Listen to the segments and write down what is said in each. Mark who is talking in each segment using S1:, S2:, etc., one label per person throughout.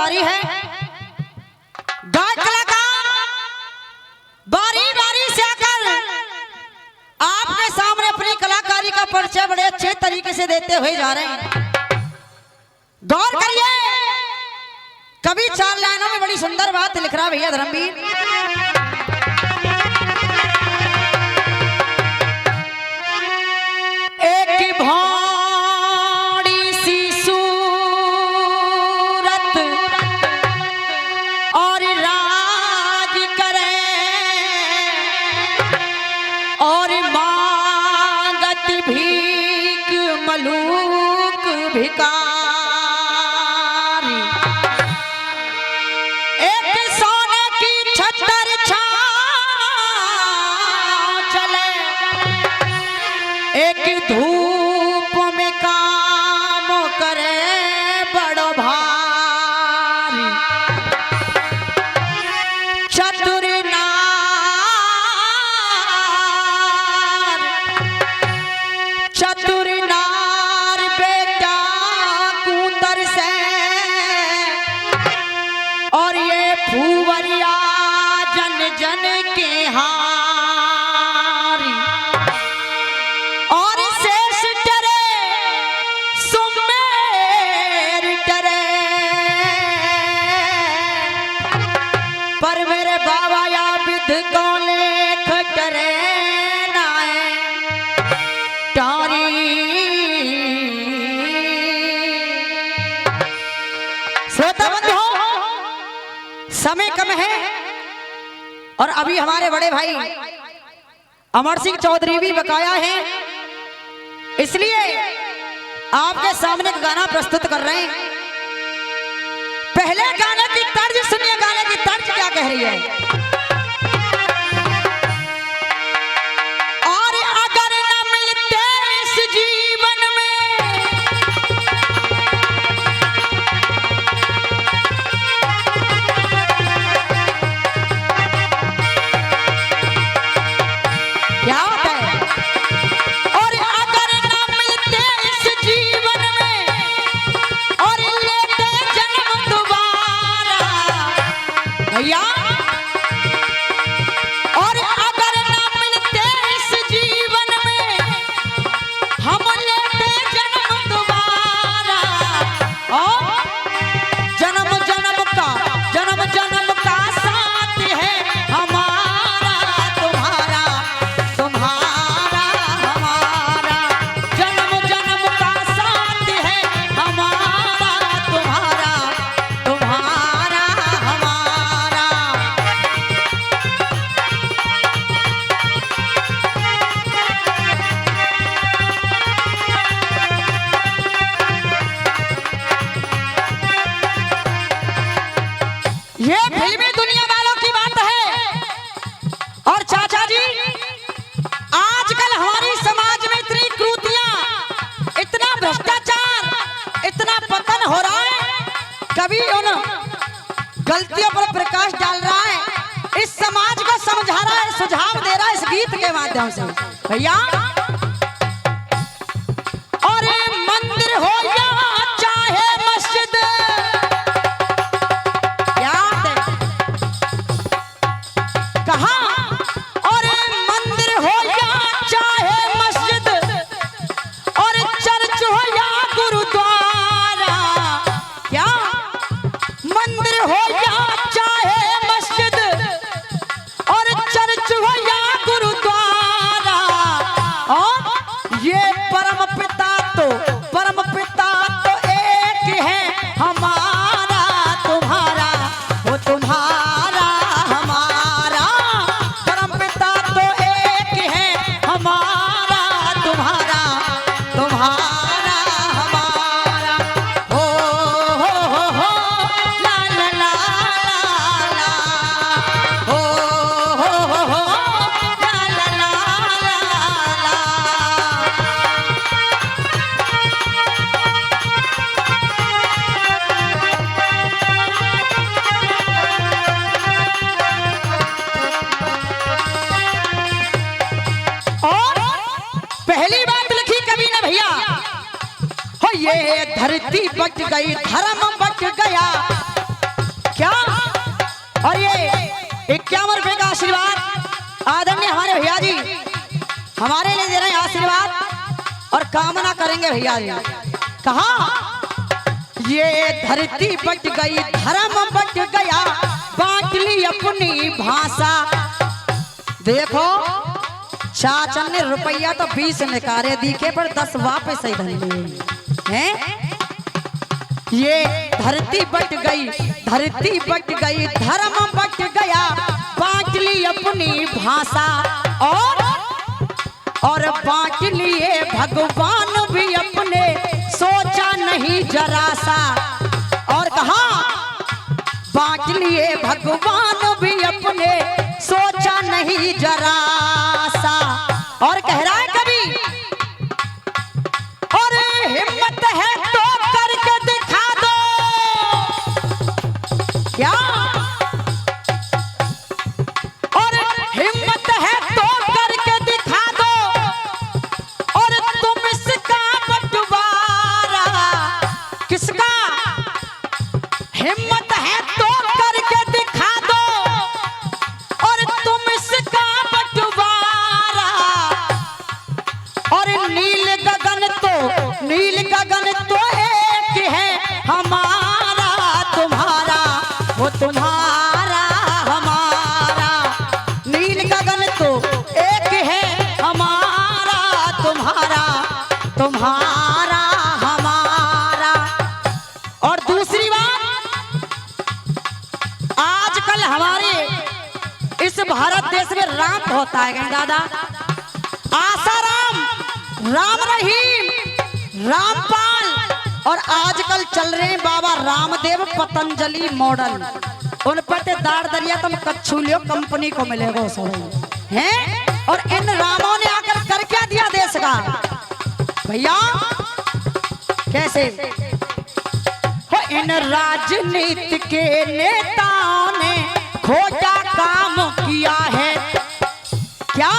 S1: जारी है। गायक कलाकार बारी बारी से आकर आपके सामने अपनी कलाकारी का परिचय बड़े अच्छे तरीके से देते हुए जा रहे हैं। गौर करिए, कभी 4 लाइनों में बड़ी सुंदर बात लिख रहा भैया धर्मवीर। एक भौड़ी सी सूरत और राज करे और मांगत भीख मलूक भिकारी। एक सोने की छतर छाँव चले, एक धूप में काम करे बड़ो भारी। चतुर नार बेटा कूतर से और ये फूवरिया जन जन के हारी। और शेष डरे सुमेर डरे, पर मेरे बाबा या विध को लेख डरे नाए टारी। श्रोता बंधु, समय कम है और अभी हमारे बड़े भाई अमर सिंह चौधरी भी बकाया है, इसलिए आपके सामने एक गाना प्रस्तुत कर रहे हैं। पहले गाने की तर्ज सुनिए, गाने की तर्ज क्या कह रही है। और अगर न मिलते इस जीवन में क्या होता है। और अगर न मिलते इस जीवन में और लेते जन्म दोबारा भैया। और अगर न मिलते इस जीवन में हम लेते जन्म दोबारा, और जन्म जन्म का साथ है हमारा तुम्हारा, तुम्हारा हमारा। जन्म जन्म का साथ है हमारा तुम्हारा, तुम्हारा हमारा। ये फिल्मी दुनिया वालों की बात है। और चाचा जी, आजकल हमारी समाज में इतनी क्रूतियां, इतना भ्रष्टाचार, इतना पतन हो रहा है, कभी उन गलतियों पर प्रकाश डाल रहा है, इस समाज को समझा रहा है, सुझाव दे रहा है इस गीत के माध्यम से भैया। और मंदिर हो या चाहे मस्जिद, क्या है कहा। और मंदिर हो या चाहे मस्जिद, और चर्च हो या गुरुद्वारा, क्या मंदिर हो या चाहे मस्जिद, और चर्च हो या गुरुद्वारा। और ये परम पिता तो एक है हमारा तुम्हारा, वो तुम्हारा हमारा। परम पिता तो एक है हमारा तुम्हारा, तुम्हारा हमारा। हो ला ला ला ला, हो ला ला ला ला। ये धरती बच गई, धर्म बच गया, और ये 51 रुपए का आशीर्वाद आदरणीय हमारे भैया जी हमारे लिए दे रहे हैं आशीर्वाद और कामना करेंगे भैया जी। कहा ये धरती बट गई धर्म बट गया बांट ली अपनी भाषा। देखो चाचा ने रुपया तो 20 निकाले दिखे पर 10 वापस ही धन हैं। ये धरती बट गई धर्म बट गया बांट ली अपनी भाषा और बांट लिए भगवान भी अपने सोचा नहीं जरा सा। और कहा बांट लिए भगवान भी अपने सोचा नहीं जरा सा। और कह रहा है कभी और हिम्मत है तो करके दिखा दो क्या। और हिम्मत है तो करके दिखा दो और तुम इसका बंटवारा किसका। हिम्मत है तो करके दिखा दो और तुम इसका बंटवारा। और नील गगन तो एक है हमारा तुम्हारा वो तुम्हारा हमारा। नील गगन तो एक है हमारा तुम्हारा तुम्हारा हमारा। और दूसरी बात आजकल हमारे इस भारत देश में राम होता है कहीं दादा आसाराम राम रहीम रामपाल और आजकल चल रहे हैं बाबा रामदेव पतंजलि मॉडल। उन पर दार दरिया तुम कच्छू लियो कंपनी को मिलेगा हैं। और इन रामों ने आकर कर क्या दिया देश का भैया कैसे हो। इन राजनीति के नेताओं ने खोटा काम किया है क्या।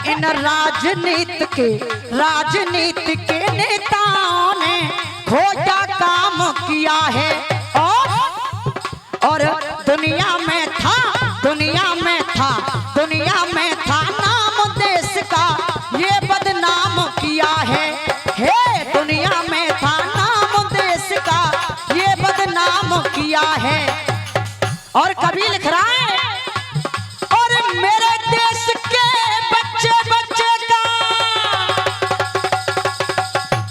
S1: इन राजनीति के नेताओं ने खोटा काम किया है। और दुनिया में था नाम देश का ये बदनाम किया है। हे दुनिया में था नाम देश का ये बदनाम किया है। और कभी लिख रहा है और मेरे देश के बच्चे का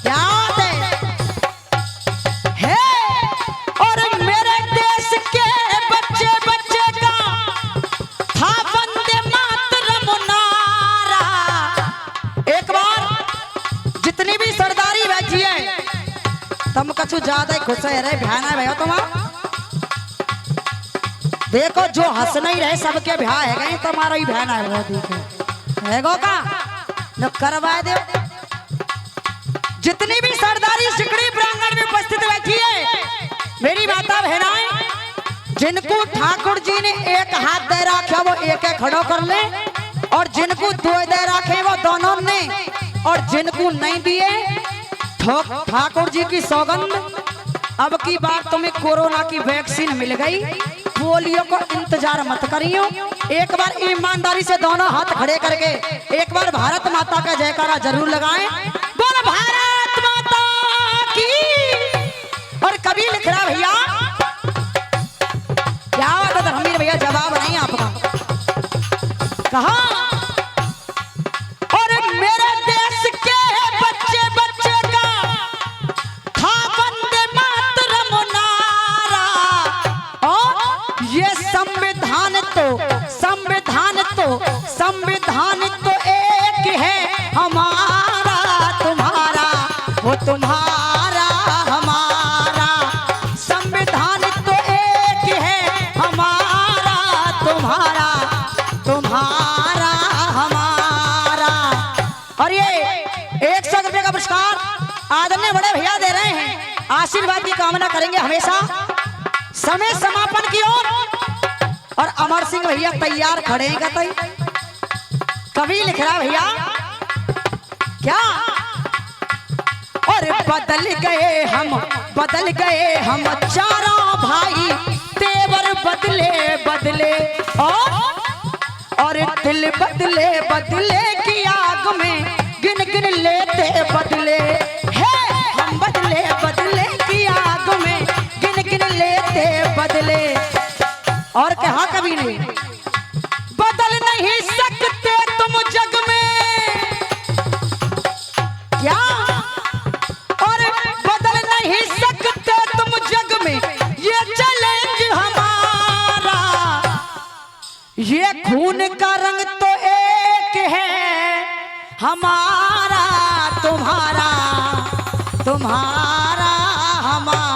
S1: क्या है। और मेरे देश के बच्चे का था वंदे मातरम नारा। एक बार जितनी भी सरदारी बैठी है तुम कछु ज्यादा ही खुश है भ्यान है भैया तुम। देखो जो हंस नहीं रहे सबके ब्याह है गए तुम्हारा ही बहन है गो का न करवा दे। जितनी भी सरदारी सिकड़ी प्रांगण में उपस्थित बैठी है मेरी माता बहनाएं जिनको ठाकुर जी ने एक हाथ दे रखा वो एक खड़ो कर ले और जिनको दो दे रखे वो दोनों ने और जिनको नहीं दिए ठाकुर जी की सौगंध अब की बार तुम्हें कोरोना की वैक्सीन मिल गई। पोलियो को इंतजार मत करियो। एक बार ईमानदारी से दोनों हाथ खड़े करके एक बार भारत माता का जयकारा जरूर लगाएं। बोल भारत माता की। और कभी लिख रहा भैया क्या बात है धर्मवीर भैया जवाब नहीं आपका। कहा और मेरे देश के बच्चे का था वंदे मातरम नारा। और ये संविधान तो एक है हमारा तुम्हारा वो तुम्हारा हमारा। संविधान तो एक है हमारा तुम्हारा तुम्हारा हमारा। और ये 100 रुपये का पुरस्कार आदरणीय बड़े भैया दे रहे हैं। आशीर्वाद की कामना करेंगे हमेशा। समय समापन की ओर और अमर सिंह भैया तैयार खड़े हैं कई। कभी लिख रहा भैया क्या और बदल गए हम चारों भाई तेवर बदले बदले और दिल बदले बदले की आग में गिन गिन लेते बदले है। हम बदले बदले की आग में गिन गिन लेते बदले। और कहा कभी नहीं, बदल नहीं सकते तुम जग में क्या, और बदल नहीं सकते तुम जग में, ये चैलेंज हमारा। ये खून का रंग तो एक है हमारा तुम्हारा, तुम्हारा हमारा।